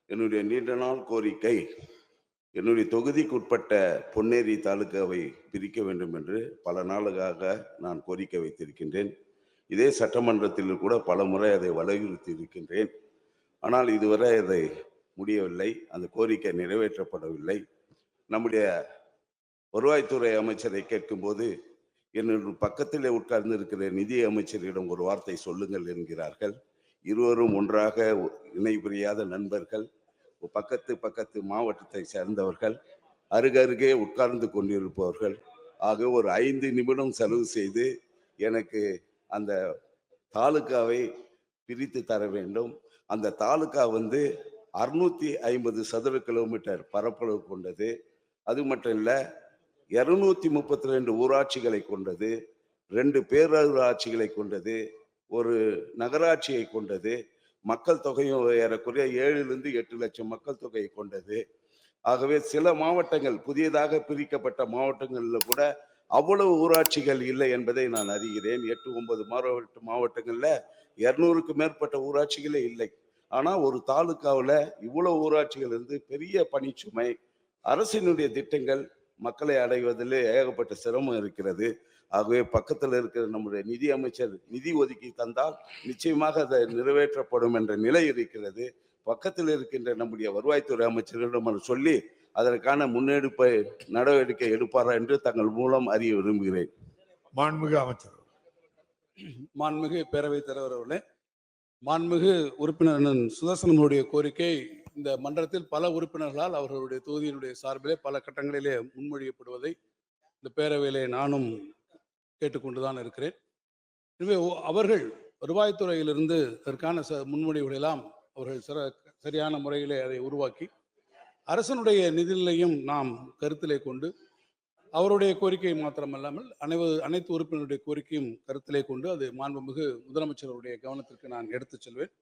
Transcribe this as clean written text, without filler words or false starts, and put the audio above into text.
என்னுடைய நீண்ட நாள் கோரிக்கை, என்னுடைய தொகுதிக்குட்பட்ட பொன்னேரி தாலுகாவை பிரிக்க வேண்டும் என்று பல நாளுக்காக நான் கோரிக்கை வைத்திருக்கின்றேன். இதே சட்டமன்றத்தில் கூட பலமுறை அதை வலியுறுத்தி இருக்கின்றேன். ஆனால் இதுவரை அதை முடியவில்லை. அந்த கோரிக்கை நிறைவேற்றப்படவில்லை. நம்முடைய வருவாய்த்துறை அமைச்சரை கேட்கும்போது, என்னுடைய பக்கத்திலே உட்கார்ந்து இருக்கிற நிதி அமைச்சரிடம் ஒரு வார்த்தை சொல்லுங்கள் என்கிறார்கள். இருவரும் ஒன்றாக இணை பிரியாத நண்பர்கள், பக்கத்து மாவட்டத்தை சேர்ந்தவர்கள், அருகருகே உட்கார்ந்து கொண்டிருப்பவர்கள். ஆக ஒரு 5 நிமிடம் செலவு செய்து எனக்கு அந்த தாலுகாவை பிரித்து தர வேண்டும். அந்த தாலுகா 650 சதுர கிலோமீட்டர் பரப்பளவு கொண்டது. அது மட்டும் இல்ல, 232 ஊராட்சிகளை கொண்டது, 2 பேரூராட்சிகளை கொண்டது, ஒரு நகராட்சியை கொண்டது. மக்கள் தொகையும் ஏறக்குறைய 7லிருந்து 8 லட்சம் மக்கள் தொகையை கொண்டது. ஆகவே சில மாவட்டங்கள், புதியதாக பிரிக்கப்பட்ட மாவட்டங்கள்ல கூட அவ்வளவு ஊராட்சிகள் இல்லை என்பதை நான் அறிகிறேன். 8, 9 மாவட்டங்கள்ல 200க்கு மேற்பட்ட ஊராட்சிகளே இல்லை. ஆனா ஒரு தாலுகாவுல இவ்வளவு ஊராட்சிகள் இருந்து பெரிய பணிச்சுமை. அரசினுடைய திட்டங்கள் மக்களை அடைவதில் ஏகப்பட்ட சிரமம் இருக்கிறது. ஆகவே பக்கத்தில் இருக்கிற நம்முடைய நிதி அமைச்சர் நிதி ஒதுக்கி தந்தால் நிச்சயமாக அதை நிறைவேற்றப்படும் என்ற நிலை இருக்கிறது. பக்கத்தில் இருக்கின்ற நம்முடைய வருவாய்த்துறை அமைச்சரிடம் சொல்லி அதற்கான முன்னெடுப்பை நடவடிக்கை எடுப்பாரா என்று தங்கள் மூலம் அறிய விரும்புகிறேன். மாண்புமிகு அமைச்சர். மாண்புமிகு பேரவைத் தலைவர் அவர்களே, மாண்புமிகு உறுப்பினர் சுதர்சனனுடைய கோரிக்கை இந்த மன்றத்தில் பல உறுப்பினர்களால் அவர்களுடைய தொகுதியினுடைய சார்பிலே பல கட்டங்களிலே முன்மொழியப்படுவதை இந்த பேரவையிலே நானும் கேட்டுக்கொண்டுதான் இருக்கிறேன். எனவே அவர்கள் வருவாய்த்துறையிலிருந்து அதற்கான முன்மொழிவுகளெல்லாம் அவர்கள் சரியான முறையிலே அதை உருவாக்கி அரசனுடைய நிதிநிலையும் நாம் கருத்திலே கொண்டு அவருடைய கோரிக்கை மாத்திரமல்லாமல் அனைத்து உறுப்பினருடைய கோரிக்கையும் கருத்திலே கொண்டு அது மாண்புமிகு முதலமைச்சருடைய கவனத்திற்கு நான் எடுத்துச் செல்வேன்.